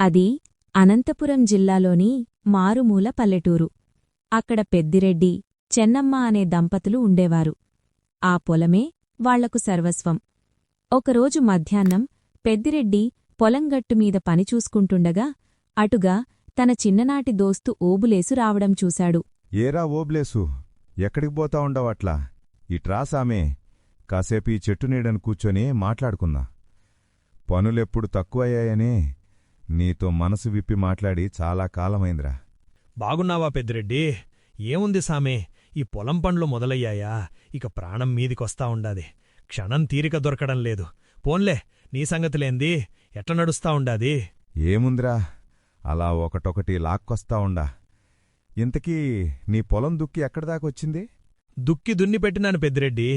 అది అనంతపురం జిల్లాలోని మారుమూల పల్లెటూరు. అక్కడ పెద్దిరెడ్డి, చెన్నమ్మ అనే దంపతులు ఉండేవారు. ఆ పొలమే వాళ్లకు సర్వస్వం. ఒకరోజు మధ్యాహ్నం పెద్దిరెడ్డి పొలంగట్టుమీద పనిచూసుకుంటుండగా అటుగా తన చిన్ననాటి దోస్తు ఓబులేసు రావడం చూశాడు. ఏరా ఓబ్లేసు, ఎక్కడికి పోతా ఉండవట్లా? ఇట్రా సామే, కాసేపు ఈ చెట్టు నీడను కూర్చొని మాట్లాడుకుందా. పనులెప్పుడు తక్కువయ్యాయనే నీతో మనసు విప్పి మాట్లాడి చాలా కాలమైందిరా. బాగున్నావా పెద్దిరెడ్డి? ఏముంది సామే, ఈ పొలం పనులు మొదలయ్యాయా, ఇక ప్రాణం మీదికొస్తా ఉండాది. క్షణం తీరిక దొరకడం లేదు. పోన్లే, నీ సంగతిలేంది, ఎట్ల నడుస్తా ఉండాది? ఏముందిరా, అలా ఒకటొకటి లాక్కొస్తా ఉండా. ఇంతకీ నీ పొలం దుక్కి ఎక్కడిదాకొచ్చింది? దుక్కి దున్నిపెట్టినాను పెద్దిరెడ్డి.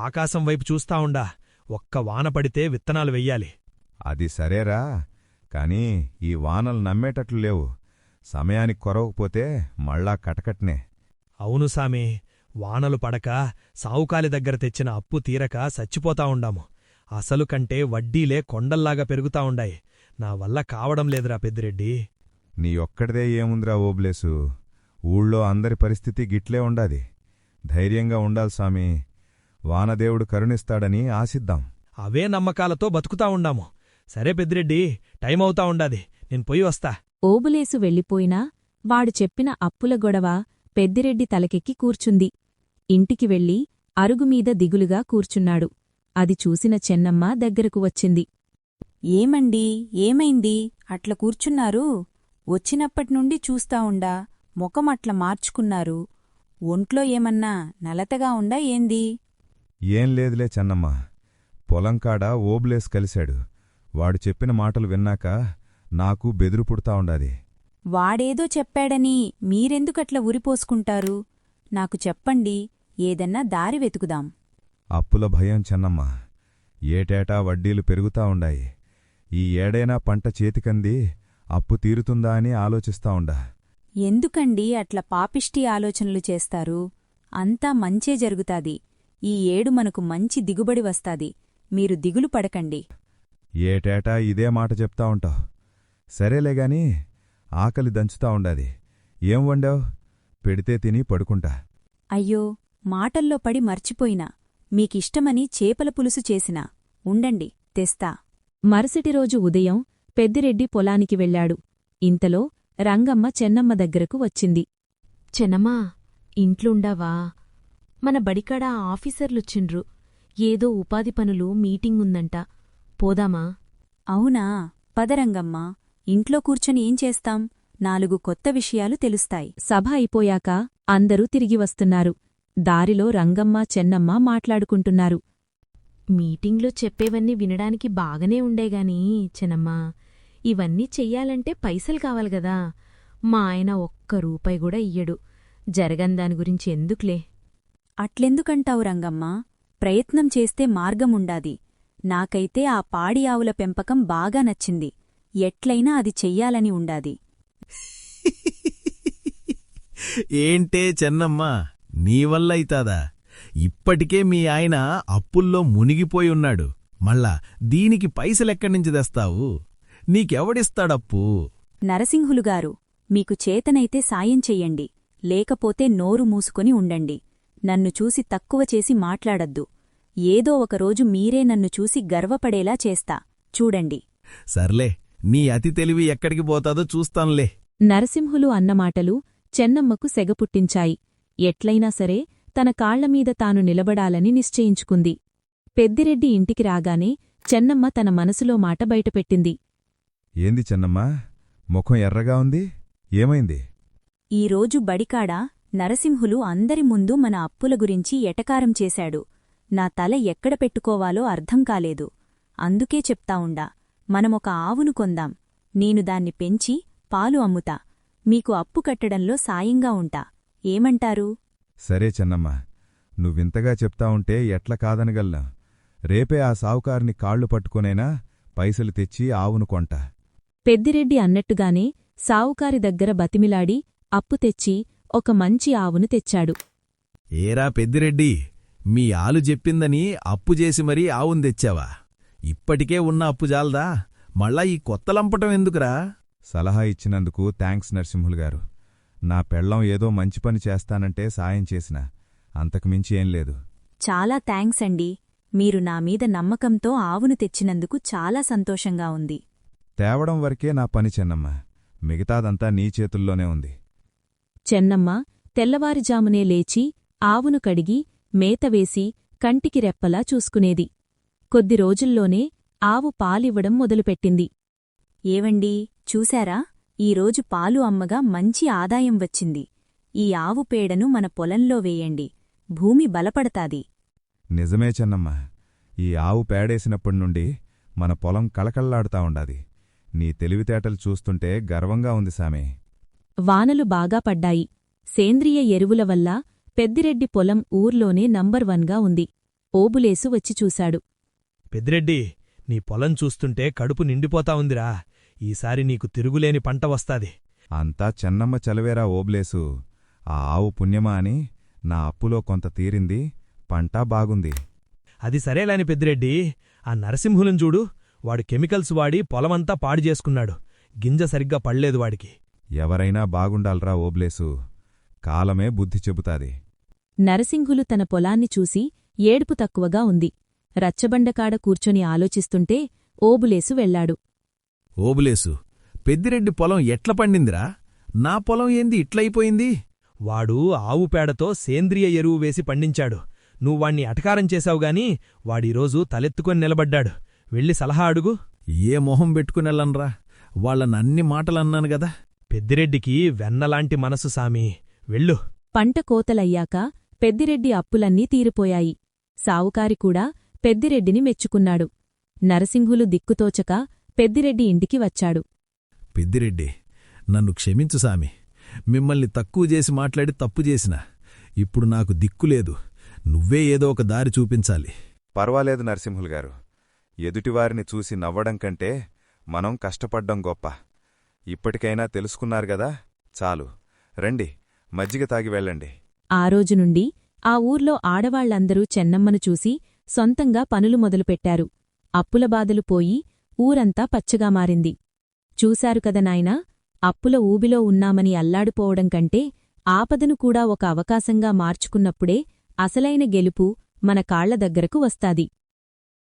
ఆకాశం వైపు చూస్తా ఉండా. ఒక్క వాన పడితే విత్తనాలు వెయ్యాలి. అది సరేరా, కాని ఈ వానలు నమ్మేటట్లు లేవు. సమయానికి కొరవకపోతే మళ్ళా కటకట్నే. అవును సామి, వానలు పడక సావుకాలి దగ్గర తెచ్చిన అప్పు తీరక సచ్చిపోతా ఉండాము. అసలు కంటే వడ్డీలే కొండల్లాగా పెరుగుతా ఉండాయి. నా వల్ల కావడం లేదురా పెద్దిరెడ్డి. నీ ఒక్కడిదే ఏముందిరా ఓబ్లేసు, ఊళ్ళో అందరి పరిస్థితి గిట్లే ఉండాది. ధైర్యంగా ఉండాలి సామి. వానదేవుడు కరుణిస్తాడని ఆశిద్దాం. అవే నమ్మకాలతో బతుకుతా ఉండాము. సరే పెద్దిరెడ్డి, టైమవుతా ఉండాది, నేను పొయ్యి వస్తా. ఓబులేసు వెళ్ళిపోయినా వాడు చెప్పిన అప్పుల గొడవ పెద్దిరెడ్డి తలకెక్కి కూర్చుంది. ఇంటికి వెళ్ళి అరుగుమీద దిగులుగా కూర్చున్నాడు. అది చూసిన చెన్నమ్మ దగ్గరకు వచ్చింది. ఏమండీ, ఏమైంది అట్ల కూర్చున్నారు? వచ్చినప్పటినుండి చూస్తా ఉండా ముఖమట్ల మార్చుకున్నారు. ఒంట్లో ఏమన్నా నలతగా ఉండా ఏంది? ఏం లేదులే చెన్నమ్మ, పొలంకాడ ఓబ్లేసు కలిశాడు. వాడు చెప్పిన మాటలు విన్నాక నాకు బెదురు పుడతా ఉండాది. వాడేదో చెప్పాడని మీరెందుకట్ల ఉరిపోసుకుంటారు? నాకు చెప్పండి, ఏదన్నా దారి వెతుకుదాం. అప్పుల భయం చెన్నమ్మ, ఏటేటా వడ్డీలు పెరుగుతా ఉండాయి. ఈ ఏడైనా పంట చేతికంది అప్పు తీరుతుందా అని ఆలోచిస్తా ఉండా. ఎందుకండి అట్ల పాపిష్టి ఆలోచనలు చేస్తారు? అంతా మంచే జరుగుతాది. ఈ ఏడు మనకు మంచి దిగుబడి వస్తాది. మీరు దిగులు పడకండి. ఏటేటా ఇదే మాట చెప్తా ఉంటావు. సరేలేగాని ఆకలి దంచుతా ఉండాది. ఏం వండావు? పెడితే తిని పడుకుంటా. అయ్యో, మాటల్లో పడి మర్చిపోయినా. మీకిష్టమని చేపల పులుసు చేసినా. ఉండండి, తెస్తా. మరుసటిరోజు ఉదయం పెద్దిరెడ్డి పొలానికి వెళ్ళాడు. ఇంతలో రంగమ్మ చెన్నమ్మ దగ్గరకు వచ్చింది. చెన్నమ్మా, ఇంట్లుండావా? మన బడికాడ ఆఫీసర్లొచ్చిండ్రు. ఏదో ఉపాధి పనులు మీటింగుందంట. పోదామా? అవునా, పదరంగమ్మా. ఇంట్లో కూర్చొని ఏం చేస్తాం? 4 కొత్త విషయాలు తెలుస్తాయి. సభ అయిపోయాక అందరూ తిరిగి వస్తున్నారు. దారిలో రంగమ్మ చెన్నమ్మ మాట్లాడుకుంటున్నారు. మీటింగ్లో చెప్పేవన్నీ వినడానికి బాగానే ఉండేగాని చెన్నమ్మా, ఇవన్నీ చెయ్యాలంటే పైసలు కావాలిగదా. మా ఆయన ఒక్క రూపాయి కూడా ఇయ్యడు. జరగందాని గురించి ఎందుకులే. అట్లెందుకంటావు రంగమ్మా? ప్రయత్నం చేస్తే మార్గముండాది. నాకైతే ఆ పాడి ఆవుల పెంపకం బాగా నచ్చింది. ఎట్లయినా అది చెయ్యాలని ఉండాది. ఏంటే చెన్నమ్మా, నీవల్లైతాదా? ఇప్పటికే మీ ఆయన అప్పుల్లో మునిగిపోయున్నాడు. మళ్ళా దీనికి పైసలెక్కడ్నించి తెస్తావు? నీకెవడిస్తాడప్పు? నరసింహులుగారు, మీకు చేతనైతే సాయం చెయ్యండి. లేకపోతే నోరు మూసుకొని ఉండండి. నన్ను చూసి తక్కువ చేసి మాట్లాడద్దు. ఏదో ఒకరోజు మీరే నన్ను చూసి గర్వపడేలా చేస్తా. చూడండి. సర్లే, నీ అతి తెలివి ఎక్కడికి పోతాదో చూస్తాంలే. నరసింహులు అన్నమాటలు చెన్నమ్మకు సెగపుట్టించాయి. ఎట్లైనా సరే తన కాళ్లమీద తాను నిలబడాలని నిశ్చయించుకుంది. పెద్దిరెడ్డి ఇంటికి రాగానే చెన్నమ్మ తన మనసులో మాట బయటపెట్టింది. ఏంది చెన్నమ్మా, ముఖం ఎర్రగా ఉంది? ఏమైంది? ఈరోజు బడికాడ నరసింహులు అందరి ముందు మన అప్పుల గురించి ఎటకారం చేశాడు. నా తల ఎక్కడ పెట్టుకోవాలో అర్థం కాలేదు. అందుకే చెప్తా ఉండా, మనమొక ఆవును కొందాం. నేను దాన్ని పెంచి పాలు అమ్ముతా. మీకు అప్పు కట్టడంలో సాయంగా ఉంటా. ఏమంటారు? సరే చెన్నమ్మా, నువ్వింతగా చెప్తా ఉంటే ఎట్ల కాదనగల్లా. రేపే ఆ సావుకారిని కాళ్లు పట్టుకొనైనా పైసలు తెచ్చి ఆవును కొంటా. పెద్దిరెడ్డి అన్నట్టుగానే సావుకారి దగ్గర బతిమిలాడి అప్పు తెచ్చి ఒక మంచి ఆవును తెచ్చాడు. ఏరా పెద్దిరెడ్డి, మీ ఆలు చెప్పిందని అప్పు చేసి మరీ ఆవును తెచ్చావా? ఇప్పటికే ఉన్న అప్పు జాల్దా? మళ్ళా ఈ కొత్త లంపటం ఎందుకురా? సలహా ఇచ్చినందుకు థాంక్స్ నరసింహులు గారు. నా పెళ్ళం ఏదో మంచి పని చేస్తానంటే సాయం చేసిన, అంతకుమించి ఏం లేదు. చాలా థాంక్స్ అండి. మీరు నా మీద నమ్మకంతో ఆవును తెచ్చినందుకు చాలా సంతోషంగా ఉంది. తేవడం వరకే నా పని చెన్నమ్మ, మిగతాదంతా నీ చేతుల్లోనే ఉంది. చెన్నమ్మ తెల్లవారుజామునే లేచి ఆవును కడిగి మేతవేసి కంటికి రెప్పలా చూసుకునేది. కొద్ది రోజుల్లోనే ఆవు పాలివ్వడం మొదలుపెట్టింది. ఏవండీ, చూశారా? ఈరోజు పాలు అమ్మగా మంచి ఆదాయం వచ్చింది. ఈ ఆవు పేడను మన పొలంలో వేయండి, భూమి బలపడతాది. నిజమే చెన్నమ్మ, ఈ ఆవు పేడేసినప్పటినుండి మన పొలం కళకళ్లాడుతా ఉండాది. నీ తెలివితేటలు చూస్తుంటే గర్వంగా ఉంది సామే. వానలు బాగా పడ్డాయి. సేంద్రియ ఎరువుల వల్ల పెద్దిరెడ్డి పొలం ఊర్లోనే నంబర్ 1గా ఉంది. ఓబులేసు వచ్చి చూశాడు. పెద్దిరెడ్డి, నీ పొలం చూస్తుంటే కడుపు నిండిపోతా ఉందిరా. ఈసారి నీకు తిరుగులేని పంట వస్తాది. అంతా చెన్నమ్మ చలవేరా ఓబ్లేసు. ఆ ఆవు పుణ్యమా అని నా అప్పులో కొంత తీరింది, పంటా బాగుంది. అది సరేలాని పెద్దిరెడ్డి, ఆ నరసింహులను చూడు. వాడు కెమికల్స్ వాడి పొలమంతా పాడు చేసుకున్నాడు. గింజ సరిగ్గా పడలేదు వాడికి. ఎవరైనా బాగుండాల్రా ఓబ్లేసు, కాలమే బుద్ధి చెబుతాది. నరసింహులు తన పొలాన్ని చూసి ఏడుపు తక్కువగా ఉంది. రచ్చబండకాడ కూర్చొని ఆలోచిస్తుంటే ఓబులేసు వెళ్లాడు. ఓబులేసు, పెద్దిరెడ్డి పొలం ఎట్ల పండిందిరా? నా పొలం ఏంది ఇట్లయిపోయింది? వాడు ఆవు పేడతో సేంద్రియ ఎరువు వేసి పండించాడు. నువ్వాణ్ణి అటకారం చేశావుగాని వాడీరోజు తలెత్తుకొని నిలబడ్డాడు. వెళ్ళి సలహా అడుగు. ఏ మొహం పెట్టుకునెళ్ళన్రా? వాళ్ళనన్ని మాటలన్నాను గదా. పెద్దిరెడ్డికి వెన్నలాంటి మనసు సామి, వెళ్ళు. పంట కోతలయ్యాక పెద్దిరెడ్డి అప్పులన్నీ తీరిపోయాయి. సావుకారి కూడా పెద్దిరెడ్డిని మెచ్చుకున్నాడు. నరసింహులు దిక్కుతోచక పెద్దిరెడ్డి ఇంటికి వచ్చాడు. పెద్దిరెడ్డి, నన్ను క్షమించు సామి. మిమ్మల్ని తక్కువ చేసి మాట్లాడి తప్పు చేసిన. ఇప్పుడు నాకు దిక్కులేదు. నువ్వే ఏదో ఒక దారి చూపించాలి. పర్వాలేదు నరసింహులు గారు. ఎదుటివారిని చూసి నవ్వడం కంటే మనం కష్టపడ్డం గొప్ప. ఇప్పటికైనా తెలుసుకున్నారుగదా, చాలు. రండి, మజ్జిగ తాగి వెళ్ళండి. ఆ రోజు నుండి ఆ ఊర్లో ఆడవాళ్లందరూ చెన్నమ్మను చూసి సొంతంగా పనులు మొదలుపెట్టారు. అప్పుల బాధలు పోయి ఊరంతా పచ్చగా మారింది. చూశారు కద నాయనా, అప్పుల ఊబిలో ఉన్నామని అల్లాడిపోవడం కంటే ఆపదను కూడా ఒక అవకాశంగా మార్చుకున్నప్పుడే అసలైన గెలుపు మన కాళ్ల దగ్గరకు వస్తాది.